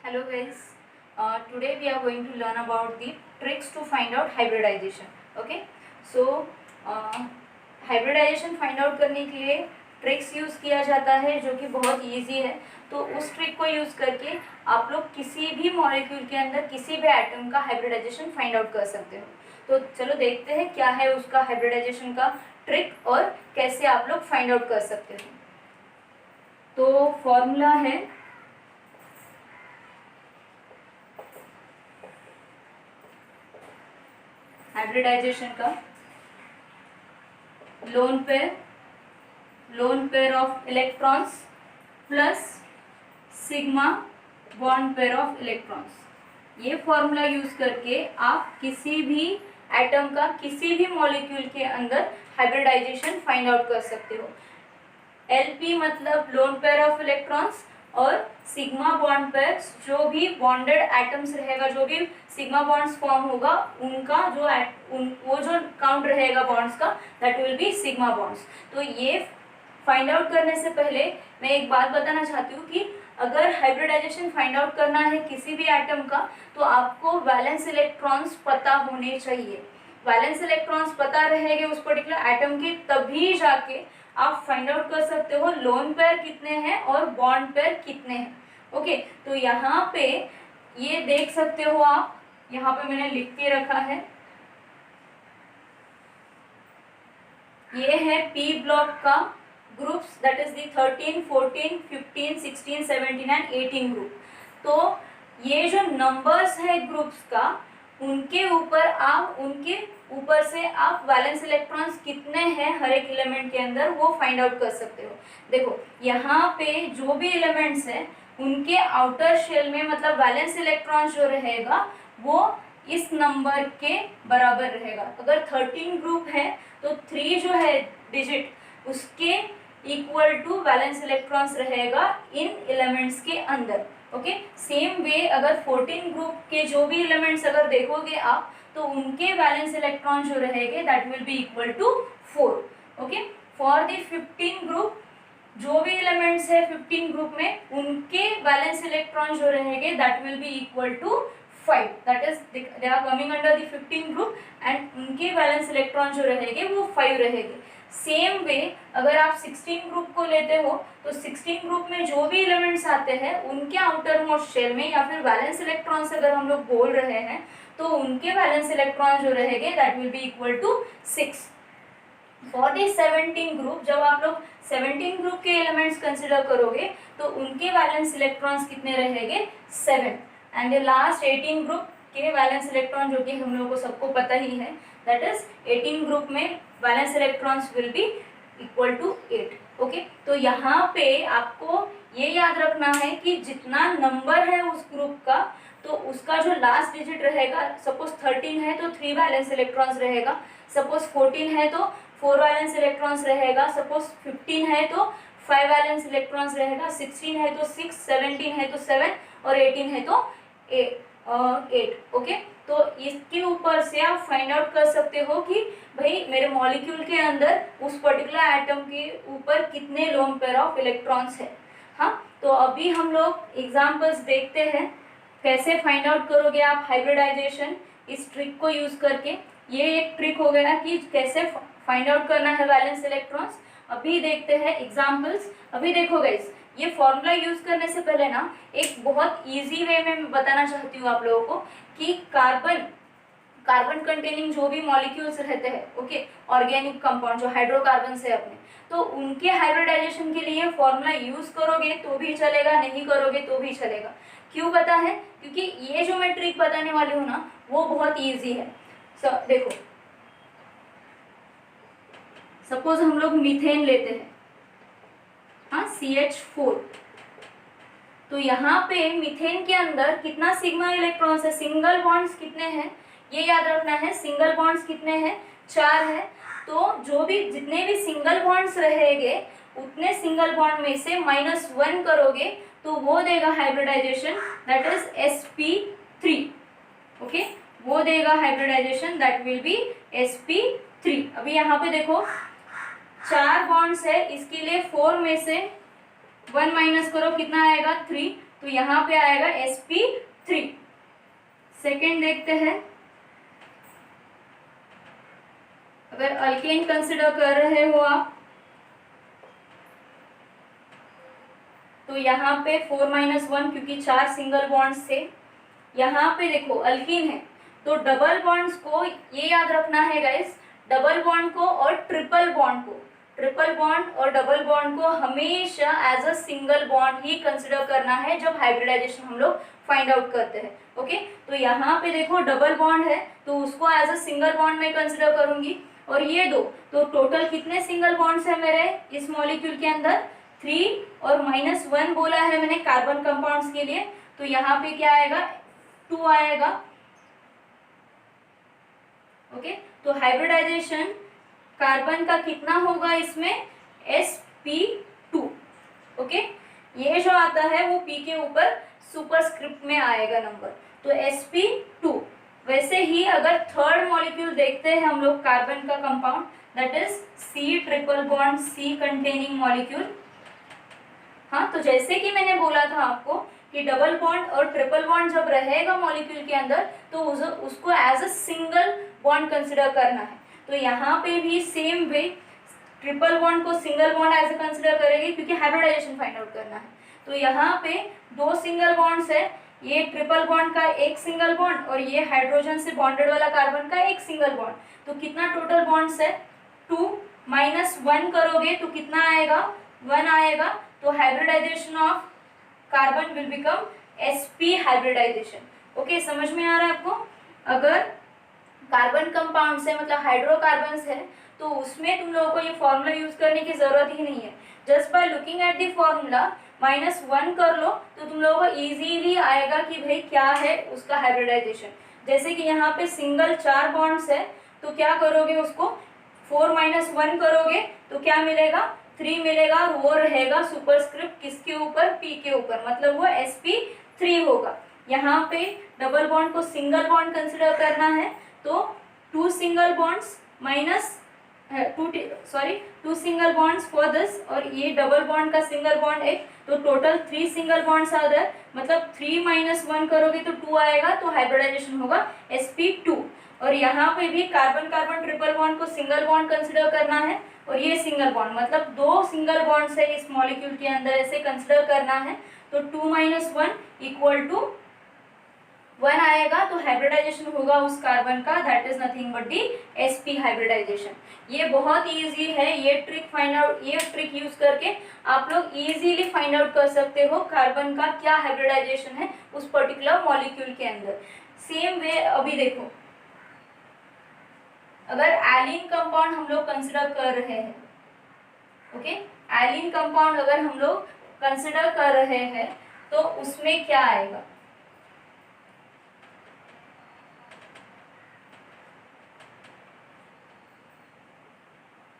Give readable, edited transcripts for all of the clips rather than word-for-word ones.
Hello guys, today we are going to learn about the tricks to find out hybridization. Okay, so hybridization find out करने के लिए tricks use किया जाता है जो कि बहुत इजी है। तो उस ट्रिक को यूज़ करके आप लोग किसी भी मॉलिक्यूल के अंदर किसी भी एटम का हाइब्रिडाइजेशन फाइंड आउट कर सकते हो। तो चलो देखते हैं क्या है उसका हाइब्रिडाइजेशन का ट्रिक और कैसे आप लोग फाइंड आउट कर सकते हो। तो फॉर्मूला है हाइब्रिडाइजेशन का loan pair of electrons plus sigma bond pair of electrons. ये फॉर्मूला यूज करके आप किसी भी एटम का किसी भी मॉलिक्यूल के अंदर हाइब्रिडाइजेशन फाइंड आउट कर सकते हो। LP मतलब लोन पेयर ऑफ इलेक्ट्रॉन्स और सिग्मा बॉन्ड पेयर जो भी बॉन्डेड एटम्स रहेगा, जो भी सिग्मा बॉन्ड्स फॉर्म होगा उनका वो जो काउंट रहेगा बॉन्ड्स का, that will B sigma bonds. तो ये फाइंड आउट करने से पहले मैं एक बात बताना चाहती हूँ कि अगर हाइब्रिडाइजेशन फाइंड आउट करना है किसी भी एटम का तो आपको वैलेंस इलेक्ट्रॉन्स पता होने चाहिए। वैलेंस इलेक्ट्रॉन्स पता रहेंगे उस पर्टिकुलर एटम के, तभी जाके आप फाइंड आउट कर सकते हो लोन पेयर कितने हैं और बॉन्ड पेयर कितने हैं। ओके, तो यहाँ पे ये देख सकते हो आप, यहाँ पे मैंने लिख के रखा है, ये है पी ब्लॉक का groups, that is the 13, 14, 15, 16, 17 and 18 group. तो ये जो नंबर्स है ग्रुप्स का, उनके ऊपर से आप वैलेंस इलेक्ट्रॉन्स कितने हैं हर एक एलिमेंट के अंदर वो फाइंड आउट कर सकते हो। देखो यहाँ पे जो भी एलिमेंट्स हैं उनके आउटर शेल में मतलब वैलेंस इलेक्ट्रॉन्स जो रहेगा वो इस नंबर के बराबर रहेगा। अगर 13 ग्रुप है तो 3 जो है डिजिट उसके इक्वल टू वैलेंस इलेक्ट्रॉन्स रहेगा इन एलिमेंट्स के अंदर। ओके, सेम वे अगर 14 ग्रुप के जो भी एलिमेंट्स अगर देखोगे आप तो उनके वैलेंस इलेक्ट्रॉन जो रहेंगे that will be equal to 4। Okay, for the 15 group जो भी एलिमेंट्स है 15 ग्रुप में उनके वैलेंस इलेक्ट्रॉन जो रहेंगे that will be equal to 5, that is they are coming under the 15 group and उनके वैलेंस इलेक्ट्रॉन जो रहेंगे वो 5 रहेंगे। सेम वे अगर आप 16 ग्रुप को लेते हो तो 16 ग्रुप में जो भी एलिमेंट्स आते हैं उनके आउटर मोस्ट शेल में या फिर वैलेंस इलेक्ट्रॉन्स अगर हम लोग बोल रहे हैं तो उनके वैलेंस इलेक्ट्रॉन जो रहेंगे that will be equal to 6। For the 17 group जब आप लोग 17 ग्रुप के एलिमेंट्स कंसिडर करोगे तो उनके वैलेंस इलेक्ट्रॉन्स कितने रहेंगे 7 एंड द लास्ट 18 ग्रुप के वैलेंस इलेक्ट्रॉन जो कि हम लोगों को सबको पता ही है, दैट इज 18 ग्रुप में valence electrons will be equal to 8। Okay, तो यहाँ पे आपको ये याद रखना है कि जितना नंबर है उस ग्रुप का तो उसका जो लास्ट डिजिट रहेगा, सपोज 13 है तो 3 वैलेंस इलेक्ट्रॉन्स रहेगा, सपोज 14 है तो 4 वैलेंस इलेक्ट्रॉन्स रहेगा, सपोज 15 है तो 5 वैलेंस इलेक्ट्रॉन्स रहेगा, 16 है तो 6, 17 है तो 7 और 18 है तो 8। ओके, तो इसके ऊपर से आप फाइंड आउट कर सकते हो कि भाई मेरे मॉलिक्यूल के अंदर उस पर्टिकुलर एटम के ऊपर कितने लोन पेयर ऑफ इलेक्ट्रॉन्स है। हाँ, तो अभी हम लोग एग्जांपल्स देखते हैं कैसे फाइंड आउट करोगे आप हाइब्रिडाइजेशन इस ट्रिक को यूज करके। ये एक ट्रिक हो गया कि कैसे फाइंड आउट करना है वैलेंस इलेक्ट्रॉन्स। अभी देखते हैं एग्जांपल्स। अभी देखो गाइस, ये फॉर्मूला यूज करने से पहले ना एक बहुत इजी वे में मैं बताना चाहती हूँ आप लोगों को कि कार्बन कंटेनिंग जो भी मॉलिक्यूल्स रहते हैं, ओके, ऑर्गेनिक कंपाउंड जो हाइड्रोकार्बन है अपने, तो उनके हाइब्रिडाइजेशन के लिए फॉर्मूला यूज करोगे तो भी चलेगा, नहीं करोगे तो भी चलेगा। क्यों पता है? क्योंकि ये जो मैं ट्रिक बताने वाली हूँ ना वो बहुत ईजी है। देखो, सपोज हम लोग मीथेन लेते हैं, हाँ, CH4, तो यहाँ पे मीथेन के अंदर कितना सिग्मा इलेक्ट्रॉन्स है, सिंगल बॉन्ड्स कितने हैं ये याद रखना है। सिंगल बॉन्ड्स कितने हैं? 4 है। तो जो भी जितने भी सिंगल बॉन्ड्स रहेंगे उतने सिंगल बॉन्ड में से -1 करोगे तो वो देगा hybridisation, that is sp3। Okay, वो देगा hybridisation, that will B sp3। अभी यहाँ पे देखो 4 बॉन्ड्स है, इसके लिए 4 में से 1 माइनस करो, कितना आएगा 3, तो यहाँ पे आएगा sp3। सेकेंड देखते हैं, अगर अल्केन कंसिडर कर रहे हो आप तो यहाँ पे 4-1 क्योंकि 4 सिंगल बॉन्ड्स थे। यहाँ पे देखो अल्कीन है तो डबल बॉन्ड्स को ये याद रखना है गाइस, डबल बॉन्ड को और ट्रिपल बॉन्ड को, ट्रिपल बॉन्ड और डबल बॉन्ड को हमेशा एज अ सिंगल बॉन्ड ही कंसिडर करना है जब हाइब्रिडाइजेशन हम लोग फाइंड आउट करते हैं। ओके, तो यहाँ पे देखो डबल बॉन्ड है तो उसको एज अ सिंगल बॉन्ड में कंसिडर करूंगी, और ये दो तो टोटल कितने सिंगल बॉन्ड्स है मेरे इस मॉलिक्यूल के अंदर, 3 और -1 बोला है मैंने कार्बन कंपाउंड्स के लिए, तो यहाँ पे क्या आएगा 2 आएगा। ओके, तो हाइब्रिडाइजेशन कार्बन का कितना होगा इसमें, sp2। ओके, ये जो आता है वो p के ऊपर सुपरस्क्रिप्ट में आएगा नंबर, तो sp2। वैसे ही अगर थर्ड मॉलिक्यूल देखते हैं हम लोग कार्बन का compound, that is C triple bond C containing molecule. हाँ, तो जैसे कि मैंने बोला था आपको कि डबल बॉन्ड और ट्रिपल बॉन्ड जब रहेगा मॉलिक्यूल के अंदर तो उसको as a single bond consider करना है। तो यहाँ पे भी सेम वे ट्रिपल बॉन्ड को single bond as a consider करेंगे क्योंकि हाइब्रिडाइजेशन फाइंड आउट करना है। तो यहाँ पे 2 सिंगल बॉन्ड्स है, ये ट्रिपल बॉन्ड का एक सिंगल बॉन्ड और ये हाइड्रोजन से बॉन्डेड वाला कार्बन का एक सिंगल बॉन्ड, तो कितना टोटल बॉन्ड्स है 2 -1 करोगे तो कितना आएगा 1 आएगा, तो hybridisation of carbon will become sp hybridisation. Okay, समझ में आ रहा है आपको। अगर कार्बन कंपाउंड से मतलब हाइड्रोकार्बन्स है तो उसमें तुम लोगों को ये फॉर्मूला यूज करने की जरूरत ही नहीं है, just by looking at the formula -1 कर लो तो तुम लोगों को इजीली आएगा कि भाई क्या है उसका हाइब्रिडाइजेशन। जैसे कि यहाँ पे सिंगल 4 बॉन्ड्स है तो क्या करोगे उसको 4-1 करोगे तो क्या मिलेगा 3 मिलेगा, और वो रहेगा सुपरस्क्रिप्ट किसके ऊपर, p के ऊपर, मतलब वो sp3 होगा। यहाँ पे डबल बॉन्ड को सिंगल बॉन्ड कंसिडर करना है तो 2 single bonds two single bonds for this, और ये डबल बॉन्ड का सिंगल बॉन्ड एक, तो टोटल 3 सिंगल बॉन्ड्स आ जाए, मतलब 3-1 करोगे तो 2 आएगा, तो हाइब्रिडाइजेशन होगा sp2। और यहाँ पे भी कार्बन कार्बन ट्रिपल बॉन्ड को सिंगल बॉन्ड कंसिडर करना है, और ये सिंगल बॉन्ड मतलब 2 सिंगल बॉन्ड्स है इस मॉलिक्यूल के अंदर ऐसे कंसिडर करना है, तो 2-1 इक्वल टू 1 आएगा, तो हाइब्रिडाइजेशन होगा उस कार्बन का, that is nothing but the sp hybridisation. ये बहुत इजी है, ये ट्रिक यूज करके आप लोग इजीली फाइंड आउट कर सकते हो कार्बन का क्या हाइब्रिडाइजेशन है उस पर्टिकुलर मॉलिक्यूल के अंदर। सेम वे अभी देखो, अगर एलिन कंपाउंड हम लोग कंसिडर कर रहे हैं, ओके, एलिन कंपाउंड अगर हम लोग कंसिडर कर रहे हैं तो उसमें क्या आएगा,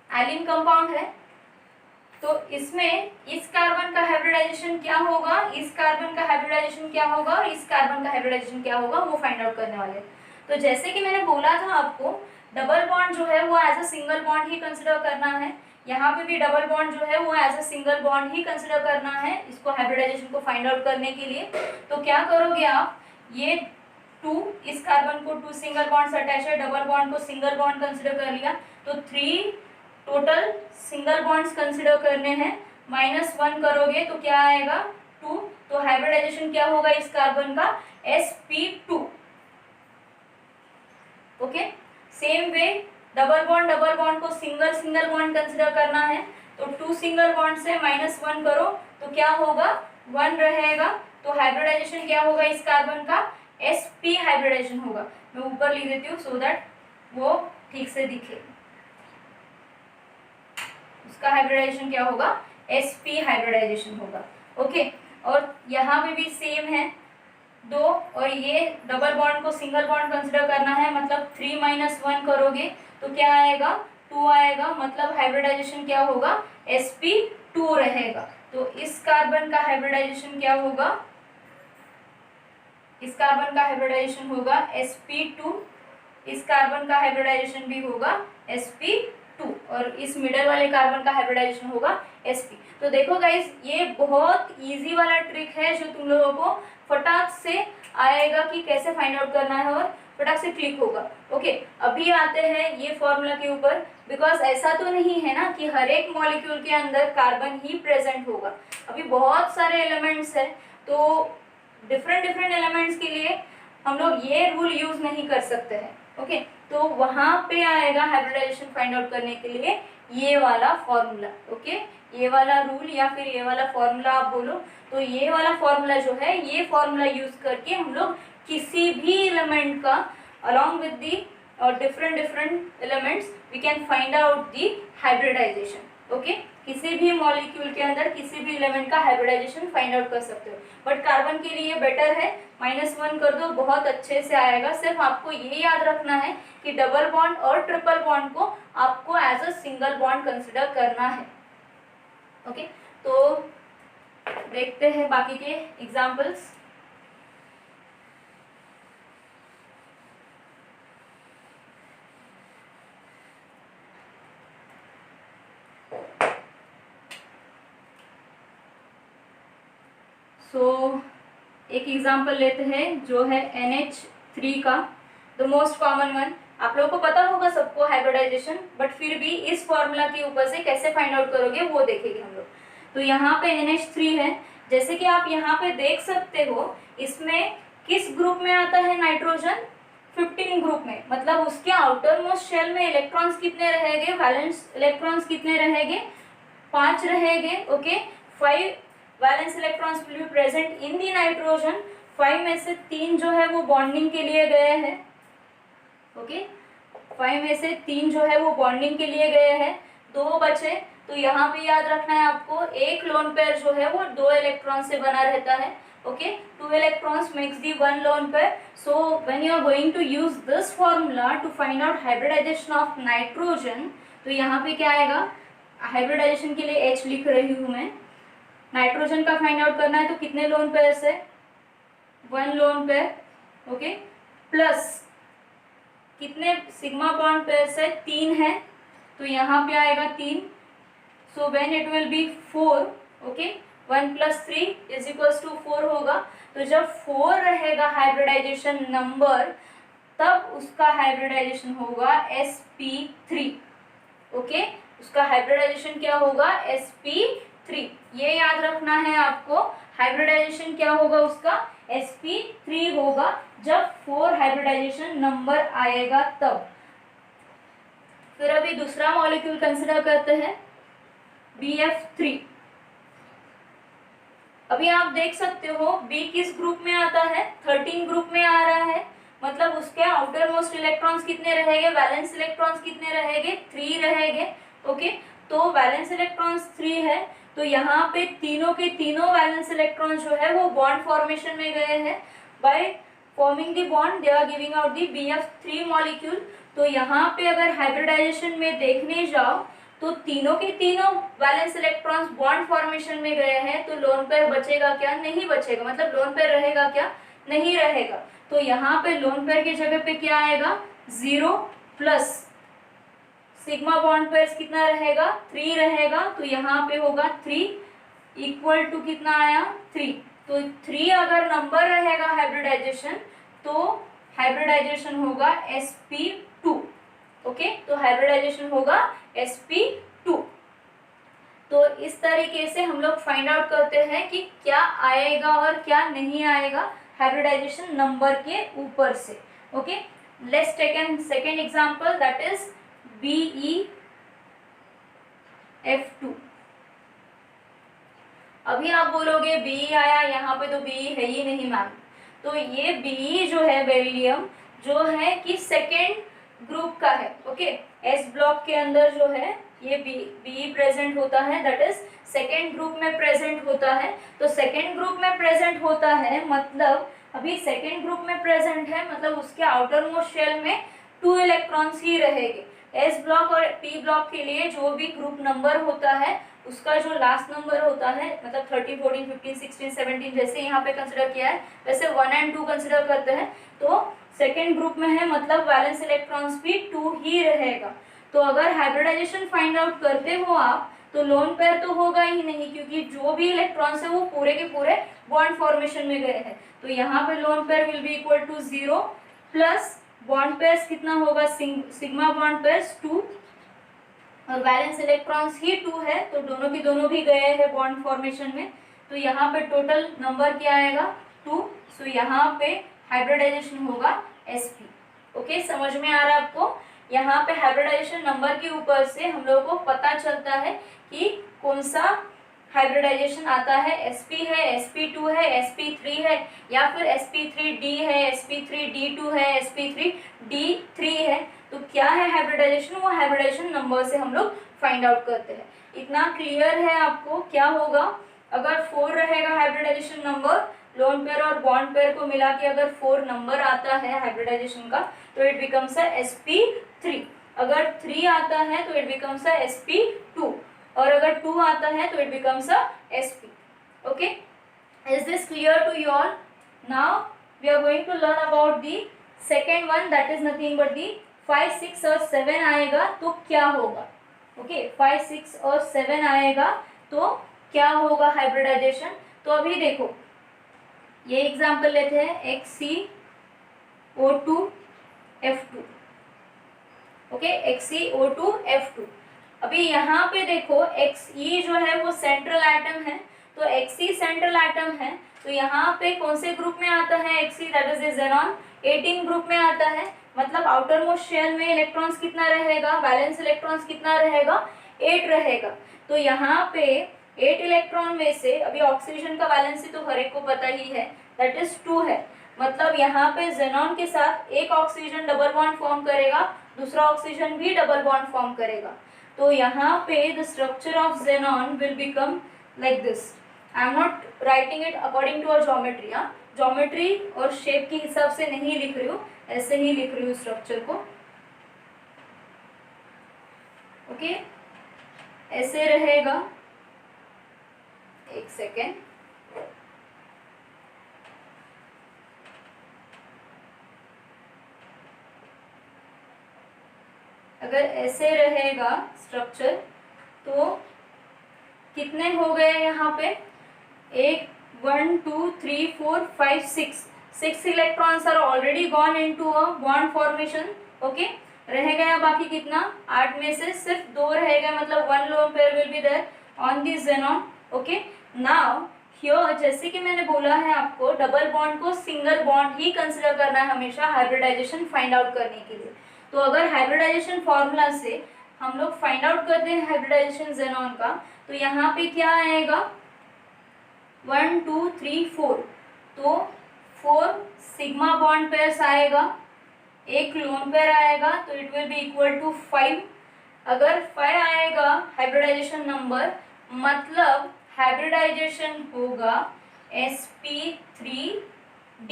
एलिन कंपाउंड है तो इसमें इस कार्बन का हाइब्रिडाइजेशन क्या होगा, इस कार्बन का हाइब्रिडाइजेशन क्या होगा, और इस कार्बन का हाइब्रिडाइजेशन क्या होगा, वो फाइंड आउट करने वाले। तो जैसे कि मैंने बोला था आपको डबल बॉन्ड जो है वो एज अ सिंगल बॉन्ड ही कंसिडर करना है, यहाँ पे भी डबल बॉन्ड जो है वो एज अ सिंगल बॉन्ड ही कंसिडर करना है इसको हाइब्रिडाइजेशन को फाइंड आउट करने के लिए। तो क्या करोगे आप, ये 2 इस कार्बन को 2 सिंगल बॉन्ड अटैच है, डबल बॉन्ड को सिंगल बॉन्ड कंसिडर कर लिया, तो 3 टोटल सिंगल बॉन्ड्स कंसिडर करने हैं, -1 करोगे तो क्या आएगा 2, तो हाइब्रिडाइजेशन क्या होगा इस कार्बन का sp2। Okay, same way double bond को सिंगल बॉन्ड कंसिडर करना है, तो 2 सिंगल बॉन्ड से -1 करो तो क्या होगा 1 रहेगा, तो हाइब्रिडाइजेशन क्या होगा इस कार्बन का sp हाइब्रिडाइजेशन होगा। मैं ऊपर लिख देती हूँ सो दैट वो ठीक से दिखे, उसका हाइब्रिडाइजेशन क्या होगा sp हाइब्रिडाइजेशन होगा। ओके, और यहाँ पे भी सेम है 2, और ये डबल बॉन्ड को सिंगल बॉन्ड कंसिडर करना है, मतलब 3-1 करोगे तो क्या आएगा 2 आएगा, मतलब हाइब्रिडाइजेशन क्या होगा sp2 रहेगा। तो इस कार्बन का हाइब्रिडाइजेशन क्या होगा, इस कार्बन का हाइब्रिडाइजेशन होगा sp2, इस कार्बन का हाइब्रिडाइजेशन भी होगा sp2, और इस मिडल वाले कार्बन का हाइब्रिडाइजेशन होगा sp। तो देखो गाइस, ये बहुत इजी वाला ट्रिक है जो तुम लोगों को फटाक से आएगा कि कैसे फाइंड आउट करना है और फटाक से क्लिक होगा। ओके, अभी आते हैं ये फॉर्मूला के ऊपर, बिकॉज ऐसा तो नहीं है ना कि हर एक मॉलिक्यूल के अंदर कार्बन ही प्रेजेंट होगा। अभी बहुत सारे एलिमेंट्स हैं, तो डिफरेंट डिफरेंट एलिमेंट्स के लिए हम लोग ये रूल यूज नहीं कर सकते हैं। ओके, तो वहां पे आएगा हाइब्रिडाइजेशन फाइंड आउट करने के लिए ये वाला फॉर्मूला। ओके, ये वाला रूल या फिर ये वाला फॉर्मूला आप बोलो, तो ये वाला फॉर्मूला जो है, ये फॉर्मूला यूज करके हम लोग किसी भी एलिमेंट का along with the different elements we can find out the hybridization. Okay, किसी भी मॉलिक्यूल के अंदर किसी भी एलिमेंट का हाइब्रिडाइजेशन फाइंड आउट कर सकते हो, बट कार्बन के लिए बेटर है -1 कर दो, बहुत अच्छे से आएगा। सिर्फ आपको ये याद रखना है कि डबल बॉन्ड और ट्रिपल बॉन्ड को आपको as a single bond consider करना है। ओके, तो देखते हैं बाकी के एग्जाम्पल्स। एक एग्जाम्पल लेते हैं जो है NH3 का, द मोस्ट कॉमन वन। आप लोगों को पता होगा सबको हाइब्रिडाइजेशन, बट फिर भी इस फॉर्मूला के ऊपर से कैसे फाइंड आउट करोगे वो देखेंगे हम लोग। तो यहाँ पे NH3 है, जैसे कि आप यहाँ पे देख सकते हो, इसमें किस ग्रुप में आता है नाइट्रोजन? 15 ग्रुप में। मतलब उसके आउटर मोस्ट शेल में इलेक्ट्रॉन्स कितने रहेंगे? वैलेंस इलेक्ट्रॉन्स कितने रहेंगे? 5 रहेंगे। Okay, 5 valence electrons will be present in the nitrogen. 5 में से 3 जो है वो बॉन्डिंग के लिए गए हैं। ओके, 5 में से 3 जो है वो बॉन्डिंग के लिए गए हैं, 2 बचे। तो यहाँ पे याद रखना है आपको, एक लोन पेयर जो है वो 2 इलेक्ट्रॉन से बना रहता है। Okay, 2 electrons makes the 1 loan pair. So when you are going to use this formula to find out hybridisation of nitrogen, तो यहाँ पे क्या आएगा? हाइब्रिडाइजेशन के लिए H लिख रही हूँ मैं। नाइट्रोजन का फाइंड आउट करना है तो कितने लोन पेयर है? 1 लोन पेयर। ओके, प्लस कितने सिग्मा बॉन्ड पेयर है? 3 है, तो यहाँ पे आएगा 3। So when it will be 4, okay, 1 + 3 = 4 होगा। तो जब 4 रहेगा हाइब्रिडाइजेशन नंबर, तब उसका हाइब्रिडाइजेशन होगा sp3। ओके, उसका हाइब्रिडाइजेशन क्या होगा? sp3। ये याद रखना है आपको, हाइब्रिडाइजेशन क्या होगा उसका? sp3 होगा जब 4 हाइब्रिडाइजेशन नंबर आएगा तब। फिर अभी दूसरा मॉलिक्यूल कंसिडर करते हैं, BF3। अभी आप देख सकते हो B किस ग्रुप में आता है? 13 ग्रुप में आ रहा है। मतलब उसके आउटर मोस्ट इलेक्ट्रॉन्स कितने रहेंगे? वैलेंस इलेक्ट्रॉन्स कितने रहेंगे? 3 रहेंगे। ओके, तो वैलेंस इलेक्ट्रॉन्स 3 है, तो यहाँ पे तीनों के तीनों वैलेंस इलेक्ट्रॉन जो है वो बॉन्ड फॉर्मेशन में गए हैं। By forming the bond they are giving out the BF3 molecule. तो यहाँ पे अगर हाइब्रिडाइजेशन में देखने जाओ तो तीनों के तीनों वैलेंस इलेक्ट्रॉन्स बॉन्ड फॉर्मेशन में गए हैं, तो लोन पेयर बचेगा क्या? नहीं बचेगा। मतलब लोन पेयर रहेगा क्या? नहीं रहेगा। तो यहाँ पे लोन पेयर की जगह पे क्या आएगा? 0 प्लस सिग्मा बॉन्ड पेयर कितना रहेगा? 3 रहेगा। तो यहाँ पे होगा 3 इक्वल टू कितना आया? 3। तो 3 अगर नंबर रहेगा हाइब्रिडाइजेशन, तो हाइब्रिडाइजेशन होगा sp2। ओके, तो हाइब्रिडाइजेशन होगा sp2। तो इस तरीके से हम लोग फाइंड आउट करते हैं कि क्या आएगा और क्या नहीं आएगा हाइब्रिडाइजेशन नंबर के ऊपर से। Okay, let's take an second example, that is BeF2। अभी आप बोलोगे Be आया, यहाँ पे तो Be है ही नहीं मैम। तो ये Be जो है बेरिलियम, जो है कि सेकेंड ग्रुप का है। ओके, S ब्लॉक के अंदर जो है ये Be प्रेजेंट होता है, दैट इज सेकेंड ग्रुप में प्रेजेंट होता है। तो सेकेंड ग्रुप में प्रेजेंट होता है मतलब अभी सेकेंड ग्रुप में प्रेजेंट है, मतलब उसके आउटर मोस्ट शेल में 2 इलेक्ट्रॉन्स ही रहेंगे। S ब्लॉक और P ब्लॉक के लिए जो भी ग्रुप नंबर होता है उसका जो लास्ट नंबर होता है, मतलब 13, 14, 15, 16, 17 जैसे यहाँ पे कंसिडर किया है वैसे 1 और 2 कंसिडर करते हैं। तो सेकेंड ग्रुप में है मतलब वैलेंस इलेक्ट्रॉन्स भी 2 ही रहेगा। तो अगर हाइब्रिडाइजेशन फाइंड आउट करते हो आप, तो लोन पेयर तो होगा ही नहीं, क्योंकि जो भी इलेक्ट्रॉन्स है वो पूरे के पूरे बॉन्ड फॉर्मेशन में गए हैं। तो यहाँ पे loan pair will be equal to 0 plus bond pairs कितना होगा, सिग्मा बॉन्ड पेयर्स 2, और बैलेंस इलेक्ट्रॉन्स ही 2 है, तो दोनों की दोनों भी गए हैं बॉन्ड फॉर्मेशन में। तो यहाँ पे टोटल नंबर क्या आएगा, 2। सो यहाँ पे हाइब्रिडाइजेशन होगा sp। ओके, समझ में आ रहा है आपको? यहाँ पे हाइब्रिडाइजेशन नंबर के ऊपर से हम लोगों को पता चलता है कि कौन सा हाइब्रिडाइजेशन आता है, sp है, sp2 है, sp3 है, या फिर sp3d है, sp3d2 है, sp3d3 है। तो क्या है हाइब्रिडाइजेशन, वो हाइब्रिडाइजेशन नंबर से हम लोग फाइंड आउट करते हैं। इतना क्लियर है आपको? क्या होगा, अगर 4 रहेगा हाइब्रिडाइजेशन नंबर, लोन पेयर और बॉन्ड पेयर को मिला के अगर 4 नंबर आता है हाइब्रिडाइजेशन का, तो इट बिकम्स अ sp3। अगर 3 आता है तो इट बिकम्स अ sp2, और अगर 2 आता है तो it becomes a sp। Okay, is this clear to you all? Now we are going to learn about the second one, that is nothing but the 5, 6 और 7 आएगा तो क्या होगा। ओके, 5, 6 और 7 आएगा तो क्या होगा हाइब्रिडाइजेशन। तो अभी देखो, ये एग्जाम्पल लेते हैं XeO2F2। Okay, XeO2F2। अभी यहाँ पे देखो Xe जो है वो सेंट्रल एटम है, तो Xe सेंट्रल एटम है, तो यहाँ पे कौन से ग्रुप में आता है Xe, that is xenon 18 group में आता है। मतलब आउटर मोस्ट शेल में इलेक्ट्रॉन्स कितना रहेगा, वैलेंस इलेक्ट्रॉन्स कितना रहेगा, 8 रहेगा। तो यहाँ पे 8 इलेक्ट्रॉन में से अभी ऑक्सीजन का वैलेंसी तो हर एक को पता ही है, दैट इज 2 है। मतलब यहाँ पे ज़ेनॉन के साथ एक ऑक्सीजन डबल बॉन्ड फॉर्म करेगा, दूसरा ऑक्सीजन भी डबल बॉन्ड फॉर्म करेगा। तो यहाँ पे the structure of xenon will become like this. I am not writing it according to a geometry, geometry और शेप के हिसाब से नहीं लिख रही हूँ, ऐसे ही लिख रही हूँ स्ट्रक्चर को। ओके, ऐसे रहेगा, एक सेकेंड। अगर ऐसे रहेगा स्ट्रक्चर तो कितने हो गए यहाँ पे, 1 2 3 4 5 6 electrons are already gone into a bond formation. Okay, रह गया बाकी कितना, 8 में से सिर्फ 2 रह गए, मतलब 1 loan pair will be there on this xenon. Okay, now here जैसे कि मैंने बोला है आपको, डबल बॉन्ड को सिंगल बॉन्ड ही कंसिडर करना है हमेशा हाइब्रिडाइजेशन फाइंड आउट करने के लिए। तो अगर हाइब्रिडाइजेशन फॉर्मूला से हम लोग फाइंड आउट करते हैं हाइब्रिडाइजेशन ज़ेनॉन का, तो यहाँ पे क्या आएगा, 1 2 3 4, तो 4 सिग्मा बॉन्ड पेयर्स आएगा, एक लोन पेयर आएगा, तो it will be equal to 5। अगर 5 आएगा हाइब्रिडाइजेशन नंबर, मतलब हाइब्रिडाइजेशन होगा sp3d।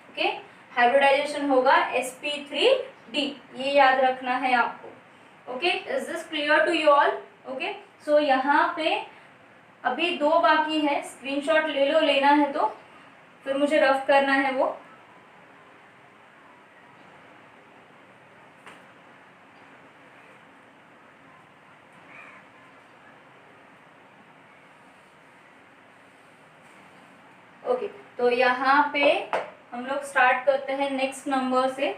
ओके, हाइब्रिडाइजेशन होगा sp3d, ये याद रखना है आपको। Okay, is this clear to you all? Okay, so यहाँ पे अभी 2 बाकी है, स्क्रीनशॉट ले लो, लेना है तो फिर मुझे रफ करना है वो। ओके, तो यहाँ पे हम लोग स्टार्ट करते हैं नेक्स्ट नंबर से,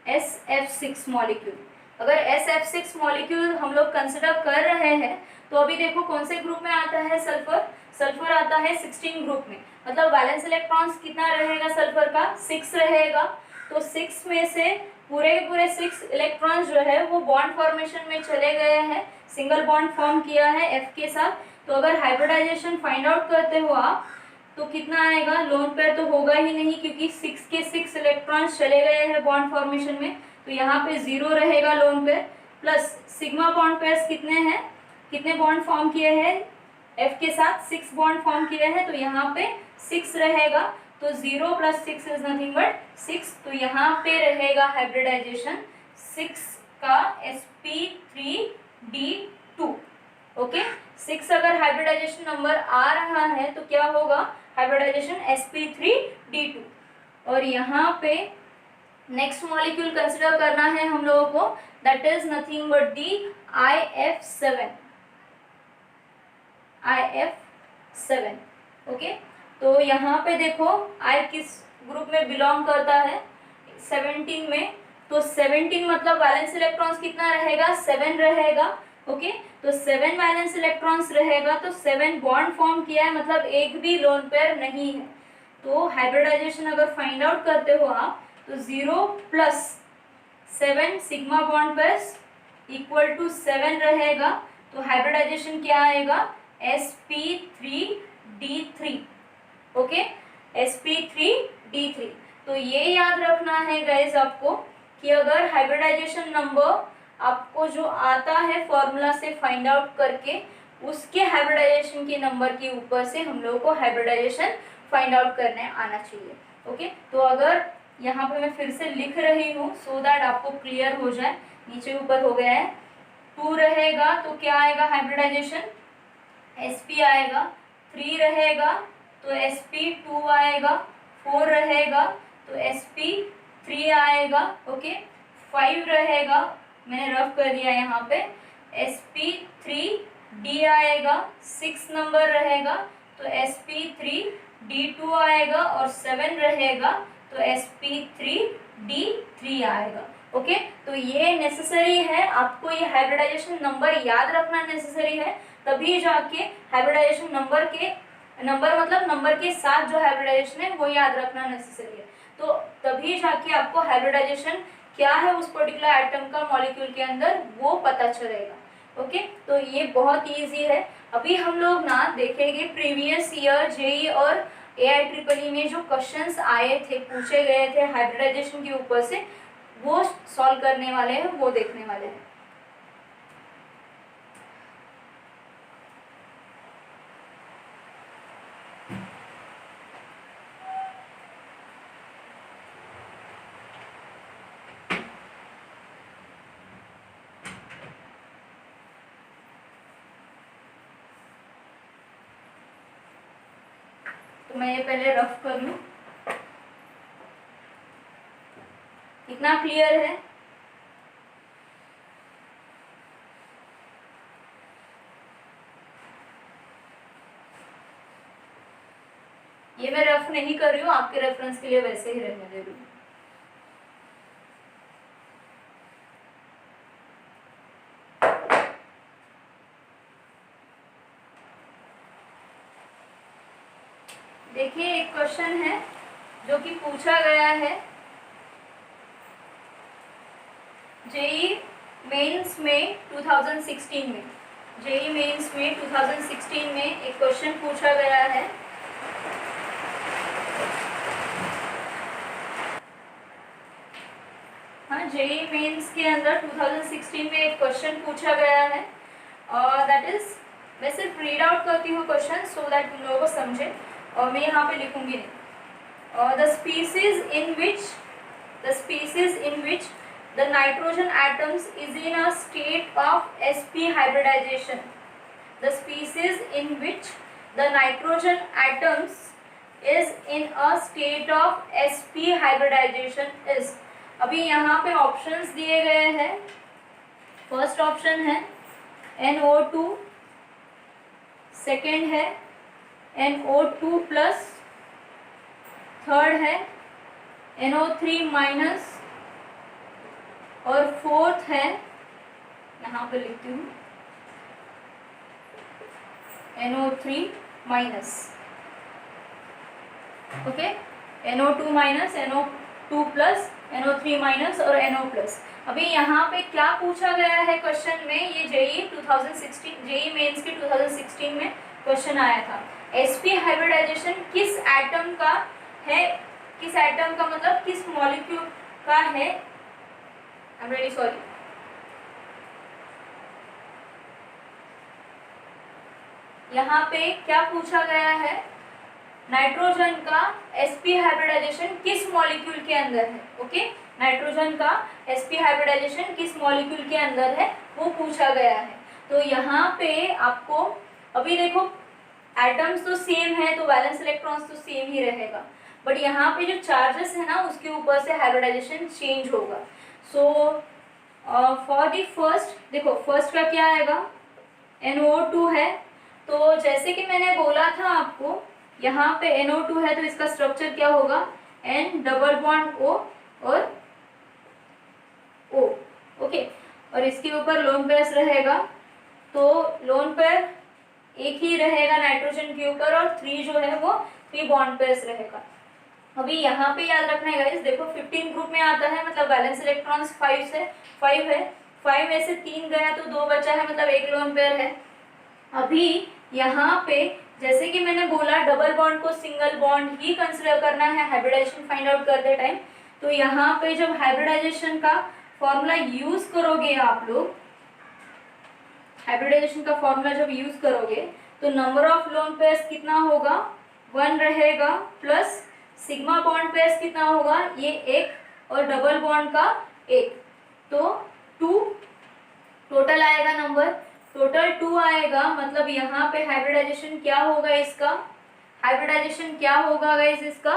SF6 मॉलिक्यूल। अगर SF6 मॉलिक्यूल हम लोग कंसिडर कर रहे हैं तो अभी देखो कौन से ग्रुप में आता है, सल्फर। सल्फर आता है 16 ग्रुप में, मतलब वैलेंस इलेक्ट्रॉन्स कितना रहेगा सल्फर का, 6 रहेगा। तो 6 में से पूरे के पूरे 6 इलेक्ट्रॉन्स जो है वो बॉन्ड फॉर्मेशन में चले गए हैं, सिंगल बॉन्ड फॉर्म किया है F के साथ। तो अगर हाइब्रिडाइजेशन फाइंड आउट करते हो आप, तो कितना आएगा, लोन पेयर तो होगा ही नहीं क्योंकि 6 के 6 इलेक्ट्रॉन्स चले गए हैं बॉन्ड फॉर्मेशन में, तो यहाँ पे 0 रहेगा lone pair. Plus sigma bond pairs कितने हैं, कितने बॉन्ड फॉर्म किए हैं F के साथ, 6 बॉन्ड फॉर्म किए हैं, तो यहाँ पे 6 रहेगा। तो 0 + 6 इज नथिंग बट 6, तो यहाँ पे रहेगा हाइब्रिडाइजेशन 6 का sp3d2। ओके, 6 अगर हाइब्रिडाइजेशन नंबर आ रहा है तो क्या होगा, हाइब्रिडाइजेशन sp3d2। और यहाँ पे नेक्स्ट मॉलिक्यूल कंसिडर करना है हम लोगों को, that is nothing but the IF7। IF7 okay. तो यहाँ पे देखो I किस ग्रुप में बिलोंग करता है, 17 में। तो 17 मतलब वैलेंस इलेक्ट्रॉन्स कितना रहेगा, 7 रहेगा। ओके, तो 7 वैलेंस इलेक्ट्रॉन्स रहेगा, तो 7 बॉन्ड फॉर्म किया है, मतलब एक भी लोन पेयर नहीं है। तो हाइब्रिडाइजेशन अगर फाइंड आउट करते हो आप, तो 0 + 7 sigma bond pairs equal to 7 रहेगा। तो हाइब्रिडाइजेशन क्या आएगा, sp3d3। Okay, sp3d3। तो ये याद रखना है गाइस आपको कि अगर हाइब्रिडाइजेशन नंबर आपको जो आता है फॉर्मूला से फाइंड आउट करके, उसके हाइब्रिडाइजेशन के नंबर के ऊपर से हम लोगों को हाइब्रिडाइजेशन फाइंड आउट करने आना चाहिए। ओके, तो अगर यहाँ पे मैं फिर से लिख रही हूँ सो दैट आपको क्लियर हो जाए, नीचे ऊपर हो गया है। 2 रहेगा तो क्या आएगा हाइब्रिडाइजेशन, sp आएगा। 3 रहेगा तो sp2 आएगा। 4 रहेगा तो sp3 आएगा। ओके, 5 रहेगा, मैंने रफ कर दिया यहाँ पे, sp3d आएगा। 6 नंबर रहेगा तो sp3d2 आएगा, और 7 रहेगा तो sp3d3 आएगा। ओके, तो ये नेसेसरी है, आपको ये हाइब्रिडाइजेशन नंबर याद रखना नेसेसरी है, तभी जाके हाइब्रिडाइजेशन नंबर मतलब नंबर के साथ जो हाइब्रिडाइजेशन है वो याद रखना नेसेसरी है। तो तभी जाके आपको हाइब्रिडाइजेशन क्या है उस पर्टिकुलर एटम का मॉलिक्यूल के अंदर वो पता चलेगा। ओके, तो ये बहुत इजी है। अभी हम लोग ना देखेंगे प्रीवियस ईयर जेई और AIEEE में जो क्वेश्चंस आए थे, पूछे गए थे हाइब्रिडाइजेशन के ऊपर से, वो सॉल्व करने वाले हैं, वो देखने वाले हैं। तो मैं ये पहले रफ कर लूं, कितना क्लियर है। ये मैं रफ नहीं कर रही हूँ, आपके रेफरेंस के लिए वैसे ही रहने दे रही हूँ। देखिए एक क्वेश्चन है जो कि पूछा गया है जेई मेंस में 2016 में। जेई मेंस में 2016 में एक क्वेश्चन पूछा गया है। हाँ, जेई मेंस के अंदर 2016 में एक क्वेश्चन पूछा गया है, और दैट इज, मैं सिर्फ रीड आउट करती हूँ क्वेश्चन सो दैट तुम लोगों को समझे, और मैं यहाँ पे लिखूंगी नहीं। The species in which the nitrogen atoms is in a state of sp hybridization. The species in which the nitrogen atoms is in a state of sp hybridization is. अभी यहाँ पे ऑप्शंस दिए गए हैं। फर्स्ट ऑप्शन है NO2, second है NO2+, third है NO3-, और फोर्थ है, यहाँ पे लिखती हूँ, NO3-। Okay, NO2-, NO2+, NO3- और NO+। अभी यहाँ पे क्या पूछा गया है क्वेश्चन में, ये जेई मेंस के 2016 में क्वेश्चन आया था। sp हाइब्रिडाइजेशन किस एटम का है, किस एटम का मतलब किस मॉलिक्यूल का है, I'm really sorry। यहाँ पे क्या पूछा गया है, नाइट्रोजन का sp हाइब्रिडाइजेशन किस मॉलिक्यूल के अंदर है। ओके, नाइट्रोजन का sp हाइब्रिडाइजेशन किस मॉलिक्यूल के अंदर है वो पूछा गया है। तो यहाँ पे आपको अभी देखो एटम्स तो सेम है, तो वैलेंस इलेक्ट्रॉन्स तो सेम ही रहेगा, बट यहाँ पे जो चार्जेस है ना उसके ऊपर से हाइब्रिडाइजेशन चेंज होगा। सो फॉर द फर्स्ट, देखो फर्स्ट का क्या आएगा, NO2 है। तो जैसे कि मैंने बोला था आपको, यहाँ पे NO2 है तो इसका स्ट्रक्चर क्या होगा, N डबल बॉन्ड O और O, ओके। और इसके ऊपर लोन पेयर्स रहेगा, तो लोन पेयर एक ही रहेगा नाइट्रोजन के ऊपर और 3 जो है वो 3 बॉन्ड पेयर्स रहेगा। अभी यहाँ पे याद रखना है गाइस, देखो 15 ग्रुप में आता है, मतलब बैलेंस इलेक्ट्रॉन्स 5 है, 5 में से 3 गया तो 2 बचा है, मतलब एक लोन पेयर है। अभी यहाँ पे जैसे कि मैंने बोला डबल बॉन्ड को सिंगल बॉन्ड ही कंसिडर करना है हाइब्रिडाइजेशन फाइंड आउट करते टाइम। तो यहाँ पे जब हाइब्रिडाइजेशन का फॉर्मूला यूज करोगे आप लोग, हाइब्रिडाइजेशन का फॉर्मूला जब यूज करोगे तो नंबर ऑफ लोन पेयर्स कितना होगा, 1 रहेगा, प्लस सिग्मा बॉन्ड पेयर्स कितना होगा, ये 1 और डबल बॉन्ड का 1, तो 2 टोटल आएगा नंबर, टोटल 2 आएगा। मतलब यहाँ पे हाइब्रिडाइजेशन क्या होगा इसका, हाइब्रिडाइजेशन क्या होगा गाइस इसका,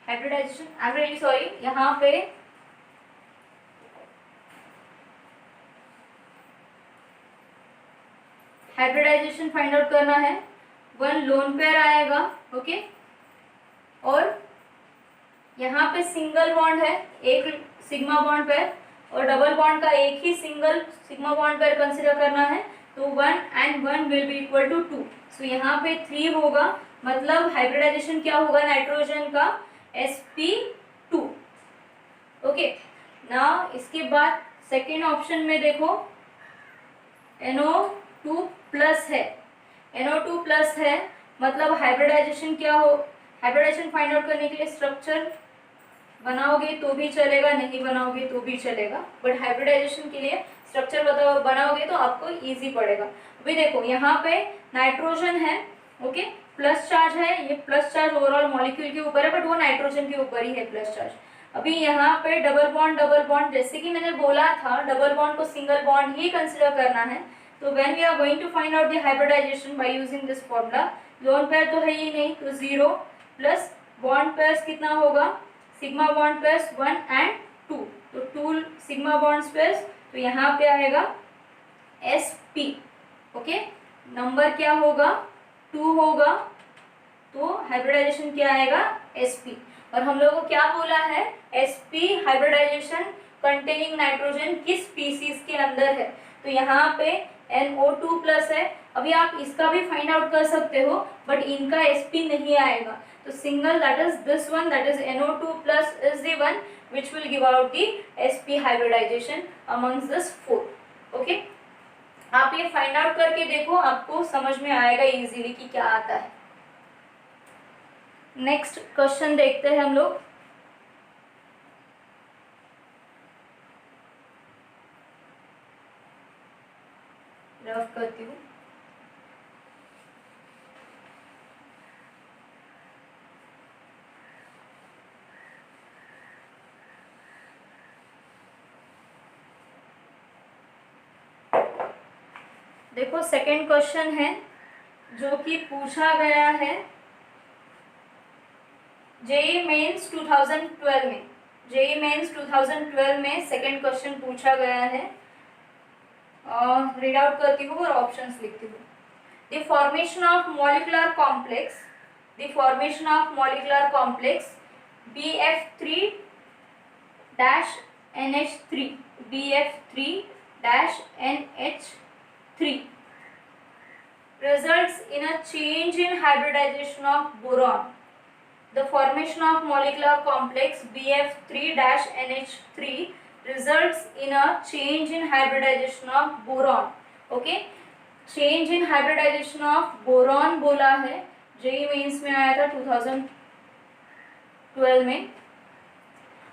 hybridization, I am really sorry, यहाँ पे हाइब्रिडाइजेशन फाइंड आउट करना है, 1 लोन पेयर आएगा, ओके, और यहाँ पे सिंगल बॉन्ड है, एक सिग्मा बॉन्ड पेयर, और डबल बॉन्ड का एक ही single sigma bond pair consider करना है, तो 1 and 1 will be equal to 2। So यहाँ पे 3 होगा, मतलब हाइब्रिडाइजेशन क्या होगा नाइट्रोजन का, sp2, ओके। नाउ इसके बाद सेकेंड ऑप्शन में देखो NO2 प्लस है, NO2 प्लस है, मतलब हाइब्रिडाइजेशन क्या हो, हाइब्रिडाइजेशन फाइंड आउट करने के लिए स्ट्रक्चर बनाओगे तो भी चलेगा, नहीं बनाओगे तो भी चलेगा, बट हाइब्रिडाइजेशन के लिए स्ट्रक्चर बनाओगे तो आपको इजी पड़ेगा। अभी देखो यहाँ पे नाइट्रोजन है, ओके, प्लस चार्ज है, ये प्लस चार्ज ओवरऑल मॉलिक्यूल के ऊपर है, बट वो नाइट्रोजन के ऊपर ही है प्लस चार्ज। अभी यहाँ पे डबल बॉन्ड, जैसे कि मैंने बोला था डबल बॉन्ड को सिंगल बॉन्ड ही कंसिडर करना है, तो when we are going to find out the hybridization by using this formula, loan pair तो है ही नहीं, तो 0 प्लस बॉन्ड पेयर्स कितना होगा, सिग्मा बॉन्ड पेयर्स 1 and 2, तो 2 सिग्मा बॉन्ड पेयर्स, तो यहाँ पे आएगा sp, ओके, नंबर क्या होगा 2 होगा, तो हाइब्रिडाइजेशन क्या आएगा sp। और हम लोगों को क्या बोला है, sp हाइब्रिडाइजेशन कंटेनिंग नाइट्रोजन किस स्पीसीज के अंदर है, तो यहाँ पे NO2 प्लस है। अभी आप इसका भी फाइंड आउट कर सकते हो, बट इनका sp नहीं आएगा, तो single that is this one, that is NO2 plus is the one which will give out the sp hybridization amongst this 4, okay. आप ये फाइंड आउट करके देखो, आपको समझ में आएगा इजीली कि क्या आता है। नेक्स्ट क्वेश्चन देखते हैं हम लोग, रफ करती हूँ। देखो सेकंड क्वेश्चन है जो कि पूछा गया है जेई मेंस 2012 में, जेई मेंस 2012 में सेकंड क्वेश्चन पूछा गया है, रीड आउट करती हूँ और ऑप्शंस लिखती हूँ। The formation of molecular complex, the formation of molecular complex BF3-NH3, BF3-NH3 results in a change in hybridization of boron. The formation of molecular complex BF3-NH3 results in a change in hybridization of boron. Okay, change in hybridization of boron बोला है, JEE mains में आया था 2012 में।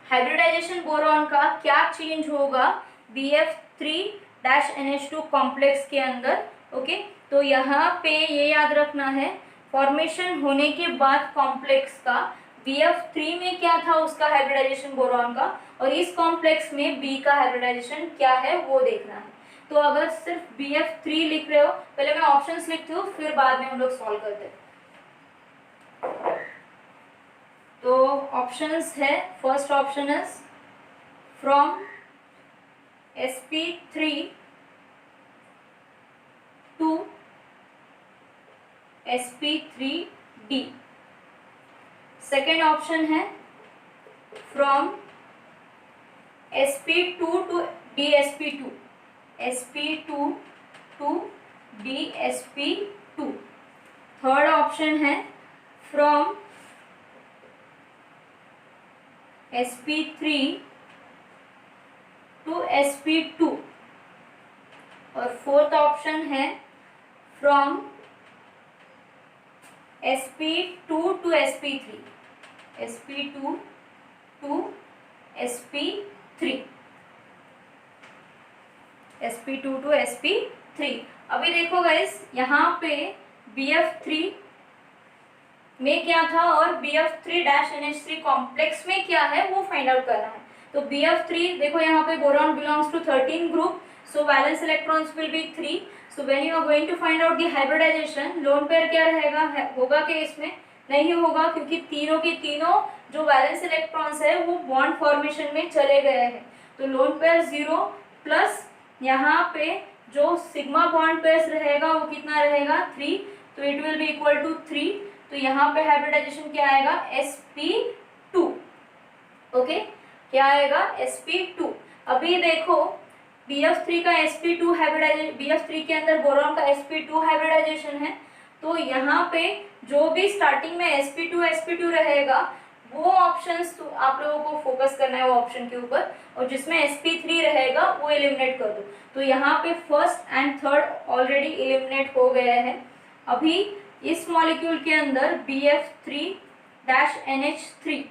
Hybridisation boron का क्या change होगा BF3-NH2 complex के अंदर, ओके। तो यहाँ पे ये याद रखना है, फॉर्मेशन होने के बाद कॉम्प्लेक्स का BF3 में क्या था उसका हाइब्रिडाइजेशन बोरॉन का, और इस कॉम्प्लेक्स में B का हाइब्रिडाइजेशन क्या है वो देखना है। तो अगर सिर्फ BF3 लिख रहे हो, पहले मैं ऑप्शंस लिखती हूँ फिर बाद में हम लोग सॉल्व करते हैं। तो ऑप्शंस है, first option is from sp3 to sp3d। Second option है from sp2 to dsp2, sp2 to dsp2। Third option है फ्रॉम sp3 टू sp2। और फोर्थ ऑप्शन है from sp2 to sp3, sp2 to sp3, sp2 to sp3। अभी देखो guys, यहाँ पे BF3 में क्या था और BF3-NH3 कॉम्प्लेक्स में क्या है वो फाइंड आउट करना है। तो BF3 देखो यहाँ पे boron belongs to 13 group, so valence electrons will be 3। So when you are going to find out the hybridization, loan pair क्या रहेगा, होगा कि इसमें नहीं होगा, क्योंकि तीनों के तीनों जो वैलेंस इलेक्ट्रॉन्स है वो बॉन्ड फॉर्मेशन में चले गए हैं। तो लोन पेयर 0 प्लस यहाँ पे जो सिग्मा बॉन्ड पेयर रहेगा वो कितना रहेगा 3, तो it will be equal to 3। तो यहाँ पे हाइब्रिडाइजेशन क्या आएगा sp2। ओके, क्या आएगा sp2। अभी देखो BF3 का sp2 हाइब्रिडाइजेशन, BF3 के अंदर बोरॉन का sp2 हाइब्रिडाइजेशन है। तो यहाँ पे जो भी स्टार्टिंग में sp2 रहेगा वो ऑप्शंस तो आप लोगों को फोकस करना है वो ऑप्शन के ऊपर, और जिसमें sp3 रहेगा वो एलिमिनेट कर दो। तो यहाँ पे first and third already eliminate हो गए हैं। अभी इस मॉलिक्यूल के अंदर BF3-NH3।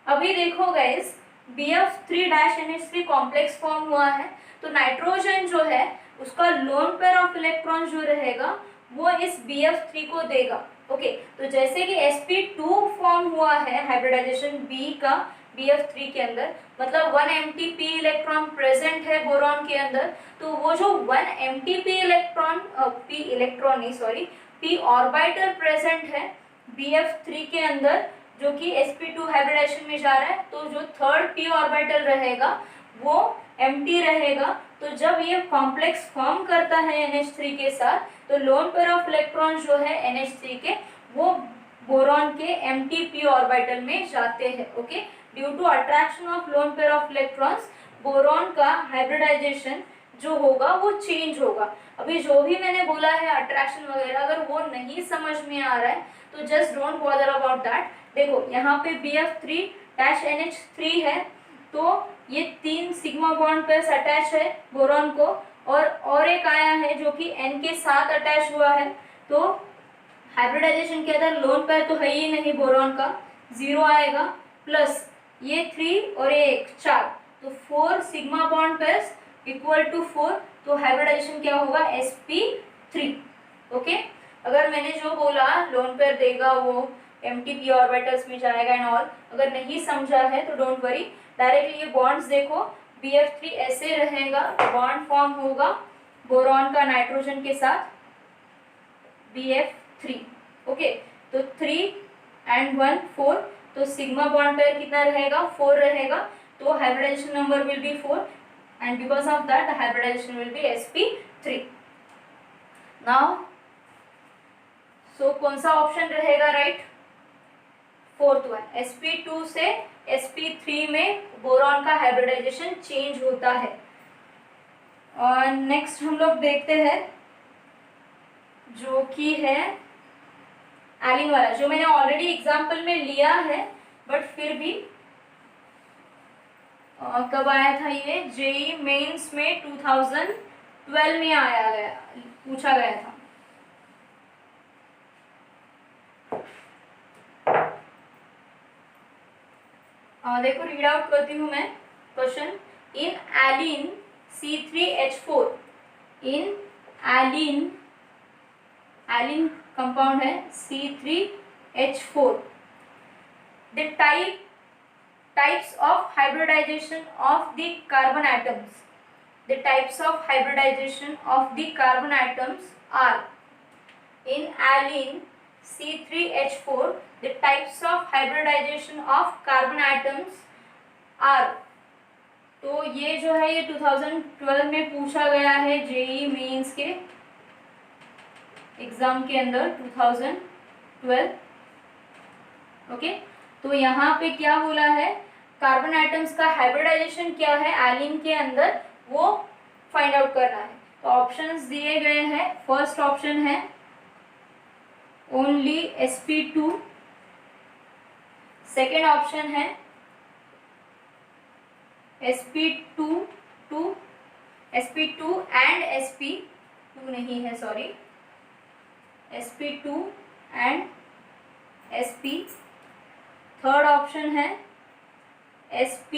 अभी देखो गाइस, BF3-NH3 कॉम्प्लेक्स फॉर्म हुआ है, तो नाइट्रोजन जो है उसका लोन पेयर ऑफ इलेक्ट्रॉन जो रहेगा वो इस BF3 को देगा। ओके, तो जैसे कि sp2 फॉर्म हुआ है हाइब्रिडाइजेशन B का BF3 के अंदर, मतलब 1 empty p इलेक्ट्रॉन प्रेजेंट है बोरॉन के अंदर, तो वो जो 1 empty p electron p orbital present है BF3 के अंदर, जो कि sp2 हाइब्रिडाइजेशन में जा रहा है, तो जो थर्ड p ऑर्बिटल रहेगा वो empty रहेगा। तो जब ये कॉम्प्लेक्स फॉर्म करता है NH3 के साथ, तो लोन पेयर ऑफ इलेक्ट्रॉन जो है NH3 के वो बोरॉन के empty p ऑर्बिटल में जाते हैं। Okay, due to attraction of loan pair of electrons, boron का हाइब्रिडाइजेशन जो होगा वो चेंज होगा। अभी जो भी मैंने बोला है अट्रैक्शन वगैरह, अगर वो नहीं समझ में आ रहा है तो just don't bother about that. देखो यहाँ पे BF3-NH3 है, तो ये 3 सिग्मा बॉन्ड पेयर्स अटैच है बोरॉन को, और एक आया है जो कि N के साथ अटैच हुआ है। तो हाइब्रिडाइजेशन के अंदर लोन पेयर तो है ही नहीं बोरॉन का, 0 आएगा, प्लस ये 3 और ये 1 4, तो 4 sigma bond pairs equal to 4। तो हाइब्रिडाइजेशन क्या होगा sp3। ओके, अगर मैंने जो बोला लोन पेयर देगा वो empty p ऑर्बिटल्स में जाएगा एंड ऑल, अगर नहीं समझा है तो डोंट वरी, डायरेक्टली ये बॉन्ड्स देखो, BF3 ऐसे रहेगा, बॉन्ड फॉर्म होगा बोरॉन का नाइट्रोजन के साथ BF3। ओके, तो 3 and 1 4, तो सिग्मा बॉन्ड पेयर कितना रहेगा 4 रहेगा, तो hybridization number will be 4 and because of that the hybridization will be sp3। now so कौन सा ऑप्शन रहेगा राइट, फोर्थ वन, sp2 से sp3 में बोरॉन का हाइब्रिडाइजेशन चेंज होता है। और नेक्स्ट हम लोग देखते हैं जो कि है एलिन वाला, जो मैंने ऑलरेडी एग्जाम्पल में लिया है, बट फिर भी कब आया था ये, JEE मेंस में 2012 में आया गया, पूछा गया था। देखो रीड आउट करती हूँ मैं क्वेश्चन। इन एलिन C3H4, इन एलिन कंपाउंड है C3H4, the types of hybridization of the carbon atoms, the types of hybridization of the carbon atoms are. In allene C3H4, the types of hybridization of carbon atoms are. तो ये जो है ये 2012 में पूछा गया है जेई मेंस के एग्जाम के अंदर 2012. ओके, तो यहाँ पे क्या बोला है, कार्बन एटम्स का हाइब्रिडाइजेशन क्या है एलिन के अंदर वो फाइंड आउट करना है. तो ऑप्शंस दिए गए हैं. फर्स्ट ऑप्शन है ओनली sp2. सेकेंड ऑप्शन है sp2 एंड sp2 नहीं है, sorry, sp2 and sp. Third option है sp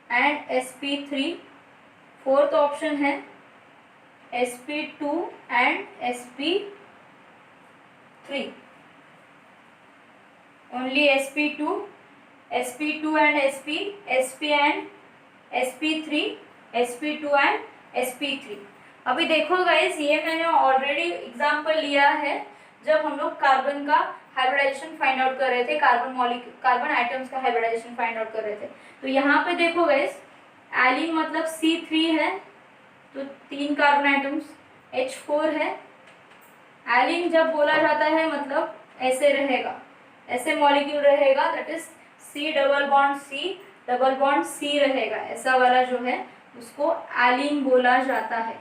and sp3. Fourth option है sp2 and sp3. Only sp2 and sp and sp3, sp2 and sp3. अभी देखो guys, ये मैंने already example लिया है जब हम लोग कार्बन का हाइब्रिडाइजेशन फाइंड आउट कर रहे थे, कार्बन आइटम्स का हाइब्रिडाइजेशन फाइंड आउट कर रहे थे. तो यहाँ पे देखो गाइस, एलिन मतलब C3 है, तो 3 कार्बन आइटम्स. H4 है. एलिन जब बोला जाता है मतलब ऐसे रहेगा, ऐसे मॉलिक्यूल रहेगा, that is C double bond C रहेगा, ऐसा वाला जो है उसको एलिन बोला जाता है.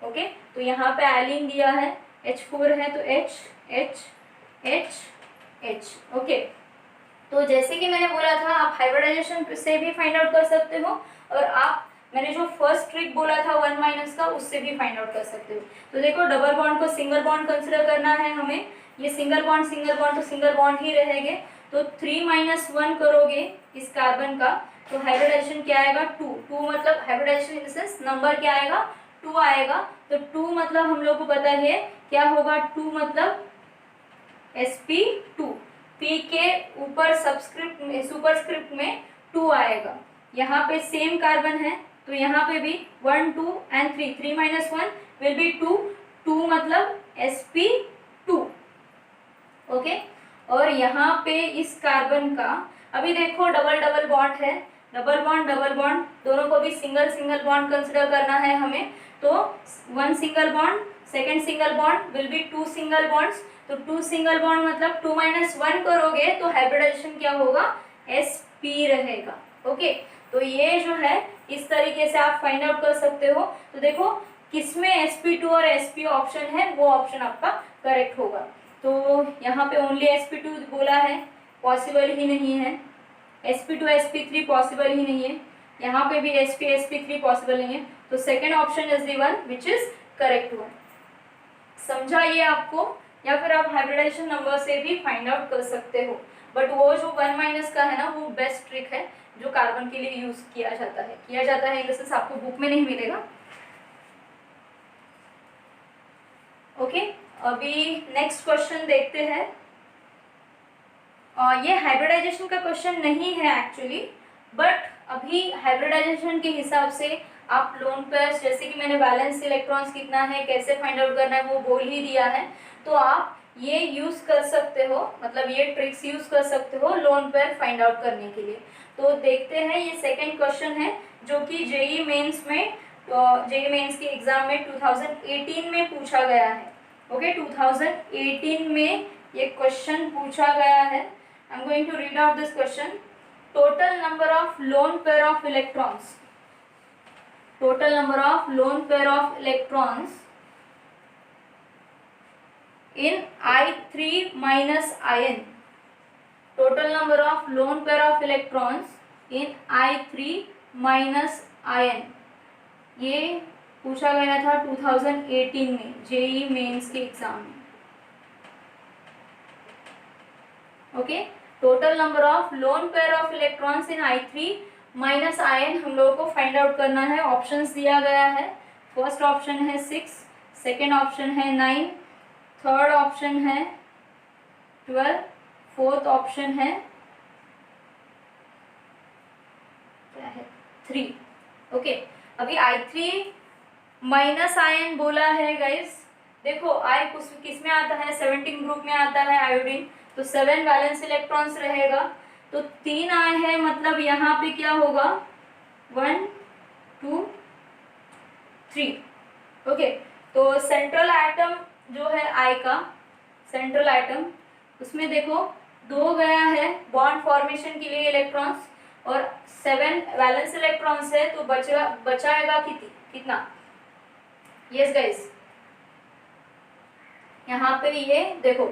ओके, तो यहाँ पे एलिन दिया है, H4 है तो H. ओके, तो जैसे कि मैंने बोला था आप हाइब्रिडाइजेशन से भी फाइंड आउट कर सकते हो और आप मैंने जो फर्स्ट ट्रिक बोला था 1- का उससे भी फाइंड आउट कर सकते हो. तो देखो, डबल बॉन्ड को सिंगल बॉन्ड कंसिडर करना है हमें. ये सिंगल बॉन्ड तो सिंगल बॉन्ड ही रहेंगे. तो 3-1 करोगे इस कार्बन का तो हाइब्रिडाइजेशन क्या आएगा 2 मतलब hybridization in the sense number क्या आएगा 2 आएगा. तो 2 मतलब हम लोग को पता है क्या होगा, 2 मतलब sp2. p के ऊपर सुपरस्क्रिप्ट में 2 आएगा. यहाँ पे सेम कार्बन है तो यहाँ पे भी 1, 2 and 3. 3-1 विल बी 2 मतलब sp2. ओके, और यहाँ पे इस कार्बन का अभी देखो डबल बॉन्ड है, डबल बॉन्ड दोनों को भी सिंगल बॉन्ड कंसिडर करना है हमें. तो 1 single bond, second single bond will be 2 single bonds. तो 2 सिंगल बॉन्ड मतलब 2-1 करोगे तो हाइब्रिडाइजेशन क्या होगा sp रहेगा. ओके, तो ये जो है इस तरीके से आप फाइंड आउट कर सकते हो. तो देखो किसमें sp2 और sp ऑप्शन है, वो ऑप्शन आपका करेक्ट होगा. तो यहाँ पे ओनली sp2 बोला है, पॉसिबल ही नहीं है. sp2 sp3 पॉसिबल ही नहीं है. यहाँ पे भी sp3 पॉसिबल नहीं है. तो second option is the one which is correct one. समझा ये आपको, या फिर आप हाइब्रिडाइजेशन नंबर से भी फाइंड आउट कर सकते हो. बट वो जो 1- का है ना, वो बेस्ट ट्रिक है जो कार्बन के लिए यूज किया जाता है इन द सेंस आपको बुक में नहीं मिलेगा. ओके, अभी नेक्स्ट क्वेश्चन देखते हैं. ये हाइब्रिडाइजेशन का क्वेश्चन नहीं है एक्चुअली, बट अभी हाइब्रिडाइजेशन के हिसाब से आप लोन पेयर्स, जैसे कि मैंने बैलेंस इलेक्ट्रॉन्स कितना है, कैसे फाइंड आउट करना है वो बोल ही दिया है. तो आप ये यूज कर सकते हो, मतलब ये ट्रिक्स यूज कर सकते हो लोन पेयर फाइंड आउट करने के लिए. तो देखते हैं, ये सेकंड क्वेश्चन है जो कि जेई मेंस के एग्जाम में 2018 में पूछा गया है. ओके, 2018 में ये क्वेश्चन पूछा गया है. I am going to read out this question. Total number of loan pair of electrons in I3 minus ion. Total number of lone pair of electrons in I3 minus ion. ये पूछा गया था 2018 में JEE mains के exam में. Okay, total number of loan pair of electrons in I3 minus ion हम लोगों को फाइंड आउट करना है. ऑप्शंस दिया गया है. फर्स्ट ऑप्शन है 6, सेकेंड ऑप्शन है 9, थर्ड ऑप्शन है 12, फोर्थ ऑप्शन है क्या है 3. ओके, अभी I3 माइनस आयन बोला है गाइस। देखो आई किस में आता है, 17 ग्रुप में आता है आयोडीन, तो 7 वैलेंस इलेक्ट्रॉन्स रहेगा। तो 3 आए हैं, मतलब यहाँ पे क्या होगा 1 2 3। ओके, तो सेंट्रल एटम जो है आई का सेंट्रल एटम, उसमें देखो 2 गया है बॉन्ड फॉर्मेशन के लिए इलेक्ट्रॉन्स और 7 वैलेंस इलेक्ट्रॉन्स है, तो बचाएगा कितना। यस गाइस, यहाँ पे ये देखो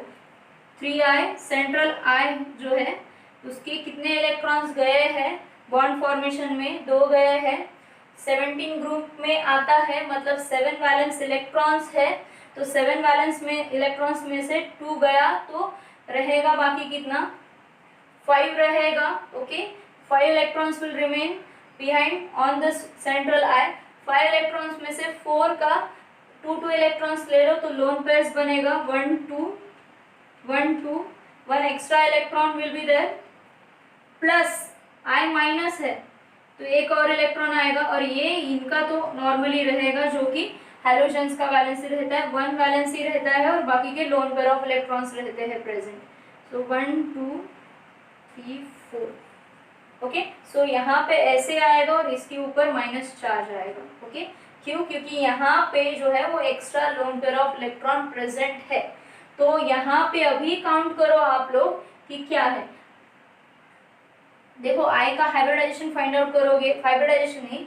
3i सेंट्रल आई जो है उसके कितने इलेक्ट्रॉन्स गए हैं बॉन्ड फॉर्मेशन में, 2 गए हैं। 17 ग्रुप में आता है, मतलब 7 वैलेंस इलेक्ट्रॉन्स है, तो 7 वैलेंस में इलेक्ट्रॉन्स में से 2 गया, तो रहेगा बाकी कितना 5 रहेगा। Okay, 5 electrons will remain behind on the central I. 5 electrons में से 4 का 2 इलेक्ट्रॉन्स ले लो तो लोन पेयर्स बनेगा 1 2 1 2, 1 extra electron will be there, plus I minus है तो एक और इलेक्ट्रॉन आएगा, और ये इनका तो नॉर्मली रहेगा जो कि हैलोजेंस का वैलेंसी रहता है, 1 वैलेंसी रहता है और बाकी के लोन पेयर ऑफ इलेक्ट्रॉन्स रहते हैं प्रेजेंट। सो 1 2 3 4। ओके, सो यहाँ पे ऐसे आएगा और इसके ऊपर माइनस चार्ज आएगा। ओके, क्यों, क्योंकि यहाँ पे जो है वो extra loan pair of electron present है। तो यहाँ पे अभी काउंट करो आप लोग कि क्या है। देखो आई का हाइब्रिडाइजेशन फाइंड आउट करोगे, हाइब्रिडाइजेशन नहीं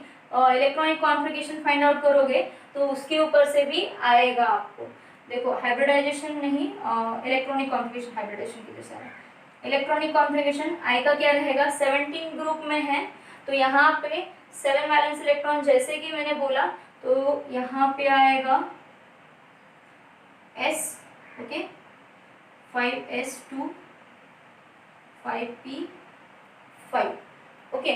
इलेक्ट्रॉनिक कॉन्फिगरेशन फाइंड आउट करोगे तो उसके ऊपर से भी आएगा आपको। देखो हाइब्रिडाइजेशन नहीं, इलेक्ट्रॉनिक कॉन्फिगरेशन, हाइब्रिडाइजेशन की जैसा है इलेक्ट्रॉनिक कॉन्फिगरेशन। आई का क्या रहेगा 17 ग्रुप में है, तो यहाँ पे 7 वैलेंस इलेक्ट्रॉन जैसे कि मैंने बोला, तो यहाँ पे आएगा S। Okay, 5s2 5p5। Okay,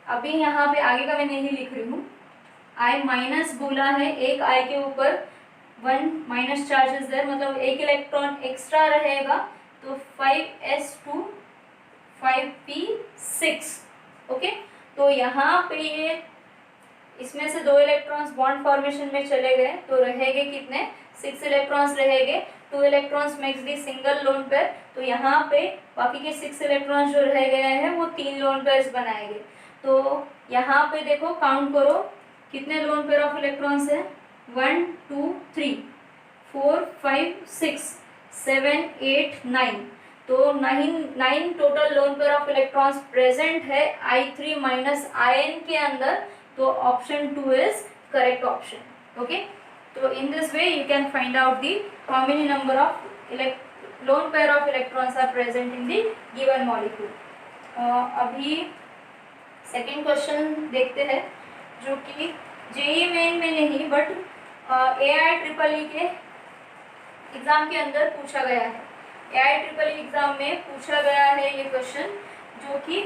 अभी यहाँ पे आगे का मैं नहीं लिख रही हूँ, आई माइनस बोला है, एक आई के ऊपर 1 माइनस चार्जेस देयर, मतलब एक इलेक्ट्रॉन एक्स्ट्रा रहेगा, तो 5s2 5p6। ओके, तो यहाँ पे ये इसमें से 2 इलेक्ट्रॉन्स बॉन्ड फॉर्मेशन में चले गए, तो रहेंगे कितने 6 इलेक्ट्रॉन्स रहेंगे। 2 इलेक्ट्रॉन्स मेक्स दी सिंगल लोन पेयर, तो यहाँ पे बाकी के 6 इलेक्ट्रॉन्स जो रह गए हैं वो 3 लोन पेयर्स बनाएंगे। तो यहाँ पे देखो काउंट करो कितने लोन पेयर ऑफ इलेक्ट्रॉन्स है 1 2 3 4 5 6 7 8 9, तो 9 total loan pair of electrons present है I3 माइनस आयन के अंदर, तो option 2 is correct option. Okay, so in this way you can find out the how many number of lone pair of electrons are present in the given molecule। अभी second question देखते हैं जो कि JEE main में नहीं but AIEEE के exam के अंदर पूछा गया है। AIEEE एग्जाम में पूछा गया है ये क्वेश्चन जो कि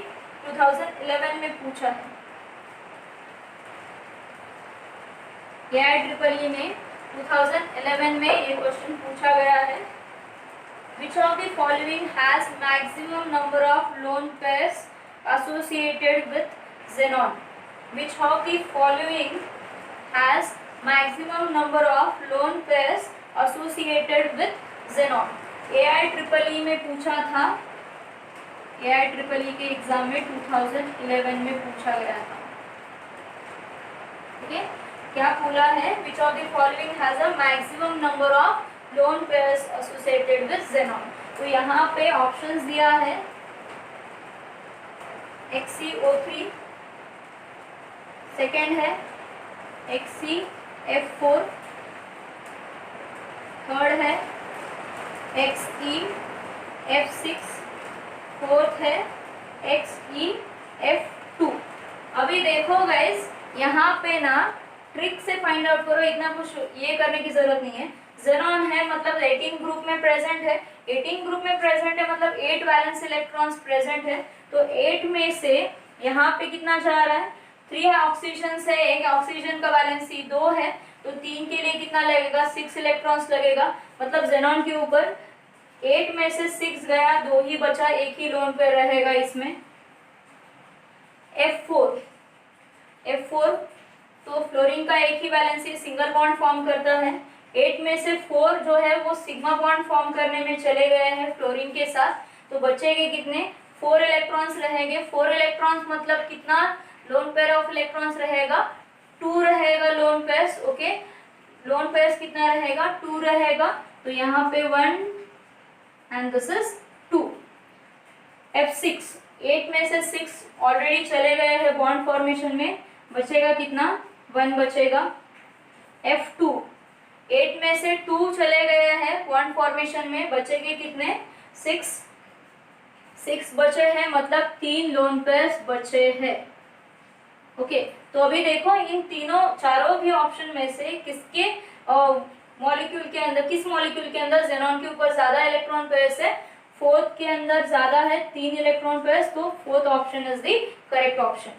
2011 में पूछा है। AIEEE में 2011 में ये क्वेश्चन पूछा गया है। Which of the following has maximum number of lone pairs associated with xenon? Which of the following has maximum number of lone pairs associated with xenon? AIEEE में पूछा था, AIEEE के एग्जाम में 2011 में पूछा गया था। ठीक है, क्या बोला है which of the following has a maximum number of lone pairs associated with xenon। तो यहाँ पे ऑप्शंस दिया है XeO3, सेकेंड है XeF4, थर्ड है XeF6, फोर्थ है XeF2। अभी देखो गाइस यहाँ पे ना ट्रिक से फाइंड आउट करो, इतना कुछ ये करने की जरूरत नहीं है। xenon है मतलब 18 ग्रुप में प्रेजेंट है, 18 ग्रुप में प्रेजेंट है मतलब 8 वैलेंस इलेक्ट्रॉन्स प्रेजेंट है, तो 8 में से यहाँ पे कितना जा रहा है 3 ऑक्सीजन है, एक ऑक्सीजन का वैलेंसी 2 है, तो 3 के लिए कितना लगेगा 6 इलेक्ट्रॉन्स लगेगा, मतलब xenon के ऊपर 8 में से 6 गया, 2 ही बचा, एक ही लोन पे रहेगा इसमें। F4 तो फ्लोरीन का एक ही वैलेंसी सिंगल बॉन्ड फॉर्म करता है। 8 में से 4 जो है वो सिग्मा बॉन्ड फॉर्म करने में चले गए हैं फ्लोरीन के साथ, तो बचेंगे कितने, 4 इलेक्ट्रॉन्स रहेंगे। 4 इलेक्ट्रॉन्स मतलब कितना लोन पेयर ऑफ इलेक्ट्रॉन्स रहेगा, 2 रहेगा lone pairs. Okay, lone pairs कितना रहेगा, 2 रहेगा। तो यहाँ पे 1 एंड दिस इज 2। F6, 8 में से 6 ऑलरेडी चले गए हैं बॉन्ड फॉर्मेशन में, बचेगा कितना, 1 बचेगा। F2, 8 में से 2 चले गए हैं बॉन्ड फॉर्मेशन में, बचेंगे कितने, 6 बचे हैं, मतलब 3 लोन पेयर्स बचे हैं। ओके, तो अभी देखो इन तीनों चारों भी ऑप्शन में से किसके मॉलिक्यूल के अंदर, किस मॉलिक्यूल के अंदर जेनॉन के ऊपर ज्यादा इलेक्ट्रॉन पेयर्स है, फोर्थ के अंदर ज्यादा है 3 इलेक्ट्रॉन पेयर्स, तो fourth option is the correct option.